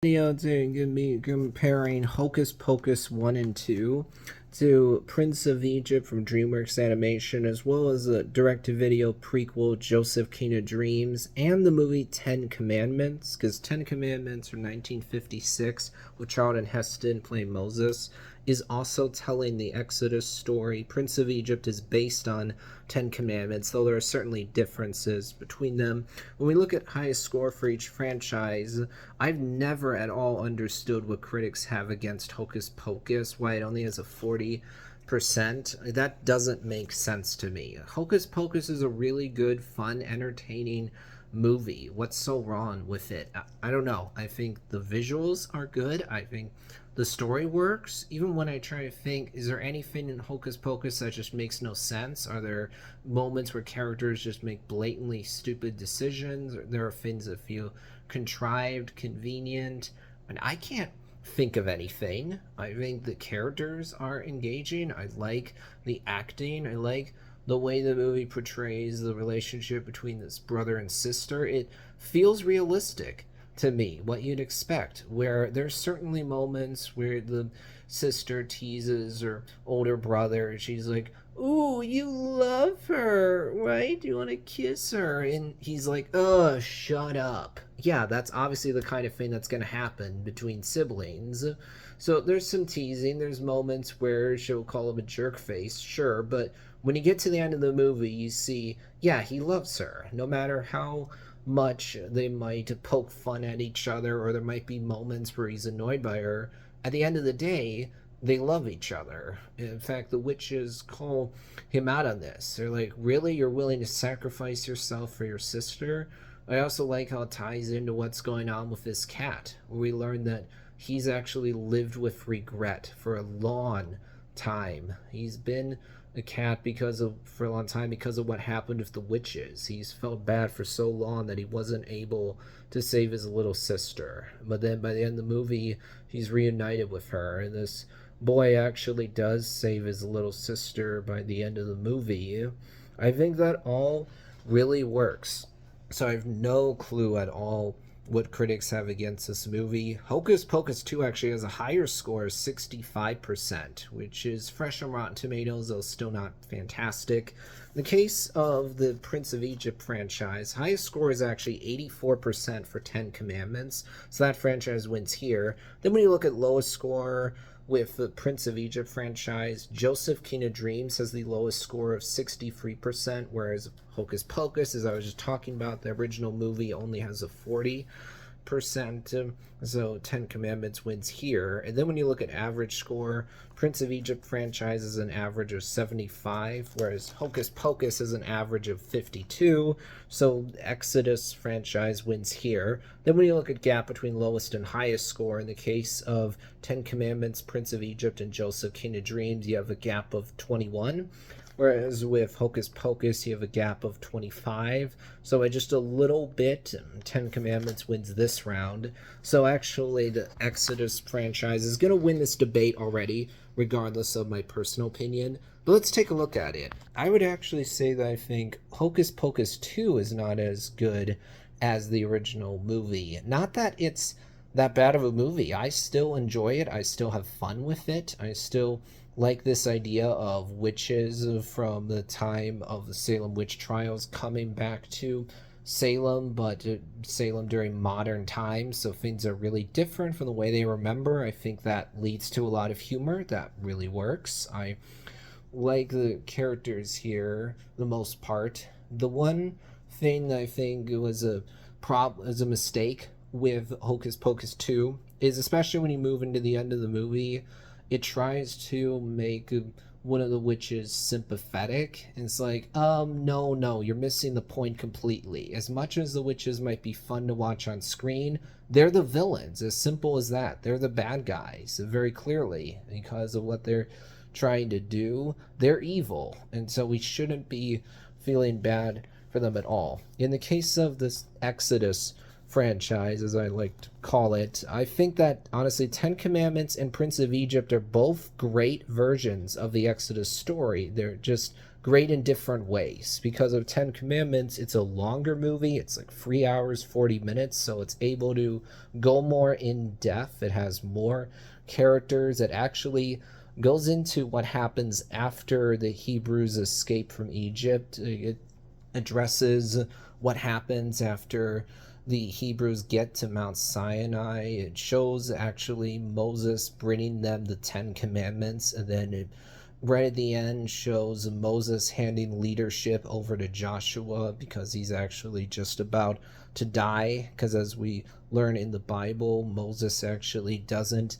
Video today going to be comparing Hocus Pocus 1 and 2 to Prince of Egypt from DreamWorks Animation, as well as a direct-to-video prequel, Joseph King of Dreams, and the movie Ten Commandments, because Ten Commandments from 1956, with Charlton Heston playing Moses, is also telling the Exodus story. Prince of Egypt is based on Ten Commandments, though there are certainly differences between them. When we look at highest score for each franchise, I've never at all understood what critics have against Hocus Pocus, why it only has a 40%. That doesn't make sense to me. Hocus Pocus is a really good, fun, entertaining movie. What's so wrong with it? I don't know. I think the visuals are good. I think the story works. Even when I try to think, is there anything in Hocus Pocus that just makes no sense? Are there moments where characters just make blatantly stupid decisions? There are things that feel contrived, convenient, and I can't think of anything. I think the characters are engaging. I like the acting. I like the way the movie portrays the relationship between this brother and sister. It feels realistic to me, what you'd expect, where there's certainly moments where the sister teases her older brother. She's like, "Ooh, you love her, right? You want to kiss her?" And he's like, "Ugh, shut up." Yeah, that's obviously the kind of thing that's going to happen between siblings. So there's some teasing. There's moments where she'll call him a jerk face, sure, but when you get to the end of the movie, you see, yeah, he loves her, no matter how much they might poke fun at each other, or there might be moments where he's annoyed by her. At the end of the day, they love each other. In fact, the witches call him out on this. They're like, "Really? You're willing to sacrifice yourself for your sister?" I also like how it ties into what's going on with this cat, where we learn that he's actually lived with regret for a long time. He's been a cat for a long time because of what happened with the witches. He's felt bad for so long that he wasn't able to save his little sister. But then by the end of the movie, he's reunited with her, and this boy actually does save his little sister by the end of the movie. I think that all really works. So I have no clue at all what critics have against this movie. Hocus Pocus 2 actually has a higher score of 65%, which is fresh on Rotten Tomatoes, though still not fantastic. In the case of the Prince of Egypt franchise, highest score is actually 84% for Ten Commandments, so that franchise wins here. Then when you look at lowest score with the Prince of Egypt franchise, Joseph King of Dreams has the lowest score of 63%, whereas Hocus Pocus, as I was just talking about, the original movie only has a 40%. So Ten Commandments wins here. And then when you look at average score, Prince of Egypt franchise is an average of 75, whereas Hocus Pocus is an average of 52. So Exodus franchise wins here. Then when you look at gap between lowest and highest score, in the case of Ten Commandments, Prince of Egypt, and Joseph King of Dreams, you have a gap of 21. Whereas with Hocus Pocus, you have a gap of 25. So by just a little bit, Ten Commandments wins this round. So actually, the Exodus franchise is going to win this debate already, regardless of my personal opinion. But let's take a look at it. I would actually say that I think Hocus Pocus 2 is not as good as the original movie. Not that it's that bad of a movie. I still enjoy it. I still have fun with it. I still like this idea of witches from the time of the Salem witch trials coming back to Salem, but Salem during modern times, so things are really different from the way they remember. I think that leads to a lot of humor that really works. I like the characters here the most part. The one thing that I think was a mistake with Hocus Pocus 2 is, especially when you move into the end of the movie, it tries to make one of the witches sympathetic. And it's like, no, you're missing the point completely. As much as the witches might be fun to watch on screen, they're the villains. As simple as that. They're the bad guys, very clearly, because of what they're trying to do. They're evil, and so we shouldn't be feeling bad for them at all. In the case of this Exodus franchise, as I like to call it, I think that honestly Ten Commandments and Prince of Egypt are both great versions of the Exodus story. They're just great in different ways. Because of Ten Commandments, it's a longer movie. It's like 3 hours, 40 minutes. So it's able to go more in depth. It has more characters. It actually goes into what happens after the Hebrews escape from Egypt. It addresses what happens after the Hebrews get to Mount Sinai. It shows actually Moses bringing them the Ten Commandments, and then it right at the end shows Moses handing leadership over to Joshua because he's actually just about to die. Because as we learn in the Bible, Moses actually doesn't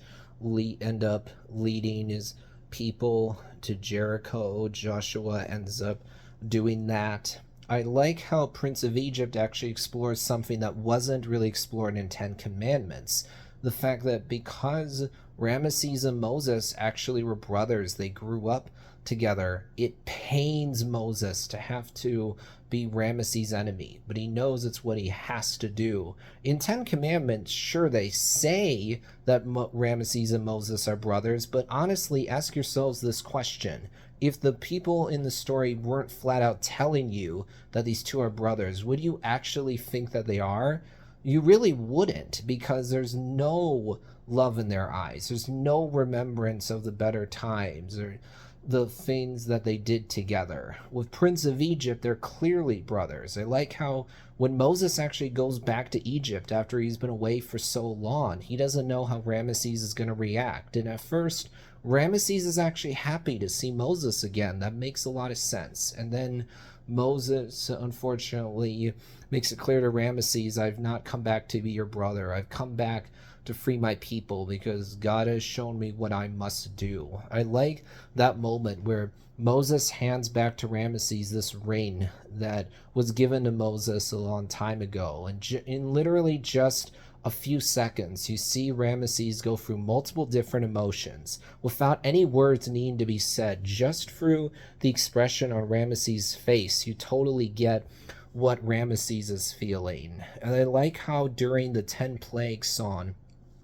end up leading his people to Jericho. Joshua ends up doing that. I like how Prince of Egypt actually explores something that wasn't really explored in Ten Commandments. The fact that because Ramesses and Moses actually were brothers, they grew up together, it pains Moses to have to be Ramesses' enemy, but he knows it's what he has to do. In Ten Commandments, sure, they say that Ramesses and Moses are brothers, but honestly, ask yourselves this question. If the people in the story weren't flat out telling you that these two are brothers, would you actually think that they are? You really wouldn't, because there's no love in their eyes. There's no remembrance of the better times or the things that they did together. With Prince of Egypt, they're clearly brothers. I like how when Moses actually goes back to Egypt after he's been away for so long, he doesn't know how Ramesses is going to react. And at first, Ramesses is actually happy to see Moses again. That makes a lot of sense. And then Moses, unfortunately, makes it clear to Ramesses, I've not come back to be your brother. I've come back to free my people because God has shown me what I must do. I like that moment where Moses hands back to Ramesses this ring that was given to Moses a long time ago. And in literally just a few seconds, you see Ramesses go through multiple different emotions without any words needing to be said. Just through the expression on Ramesses' face, you totally get what Ramesses is feeling. And I like how during the 10 plagues song,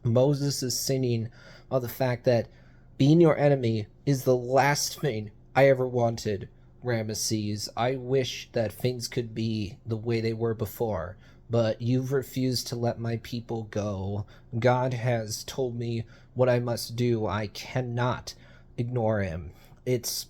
Moses is singing of the fact that being your enemy is the last thing I ever wanted, Ramesses. I wish that things could be the way they were before, but you've refused to let my people go. God has told me what I must do. I cannot ignore him. It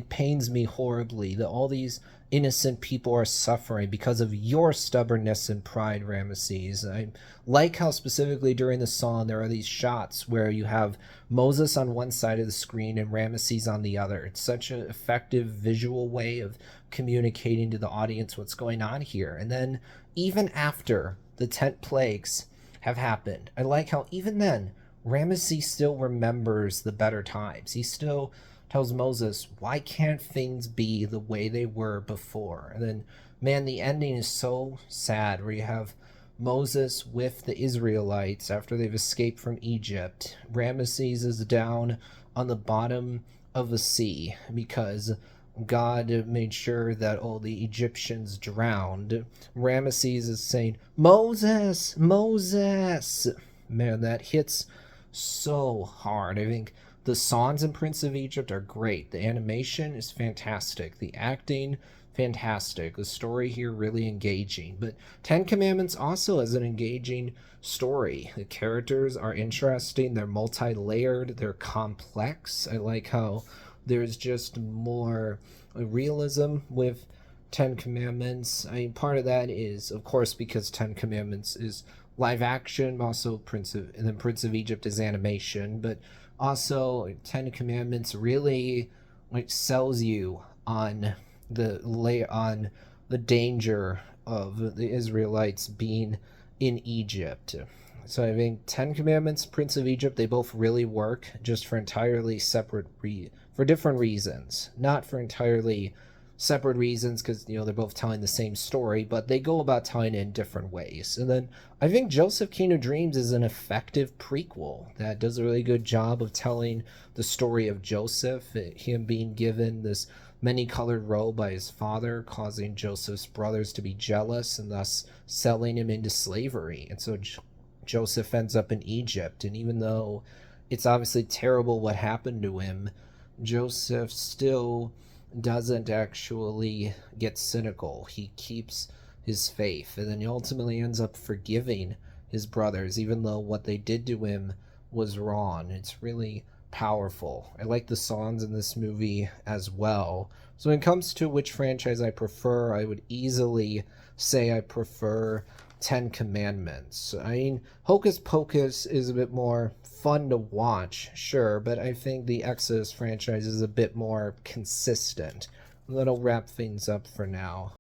pains me horribly that all these innocent people are suffering because of your stubbornness and pride, Ramesses. I like how specifically during the song there are these shots where you have Moses on one side of the screen and Ramesses on the other. It's such an effective visual way of communicating to the audience what's going on here. And then even after the 10 plagues have happened, I like how even then Ramesses still remembers the better times. He still tells Moses, why can't things be the way they were before? And then, man, the ending is so sad where you have Moses with the Israelites after they've escaped from Egypt. Ramesses is down on the bottom of the sea because God made sure that all the Egyptians drowned. Ramesses is saying, Moses, Moses. Man, that hits so hard. I think the songs in Prince of Egypt are great. The animation is fantastic. The acting, fantastic. The story here really engaging. But Ten Commandments also has an engaging story. The characters are interesting. They're multi-layered. They're complex. I like how there's just more realism with Ten Commandments. I mean, part of that is, of course, because Ten Commandments is live action, also Prince of Egypt is animation, but also Ten Commandments really sells you on the danger of the Israelites being in Egypt. So I think Ten Commandments, Prince of Egypt, they both really work, just for entirely separate for different reasons, not for entirely separate reasons, because they're both telling the same story, but they go about telling it in different ways. And then I think Joseph King of Dreams is an effective prequel that does a really good job of telling the story of Joseph, him being given this many-colored robe by his father, causing Joseph's brothers to be jealous and thus selling him into slavery. And so Joseph ends up in Egypt, and even though it's obviously terrible what happened to him, Joseph still doesn't actually get cynical. He keeps his faith, and then he ultimately ends up forgiving his brothers, even though what they did to him was wrong. It's really powerful. I like the songs in this movie as well. So when it comes to which franchise I prefer, I would easily say I prefer Ten Commandments. I mean, Hocus Pocus is a bit more fun to watch, sure, but I think the Exodus franchise is a bit more consistent. That'll wrap things up for now.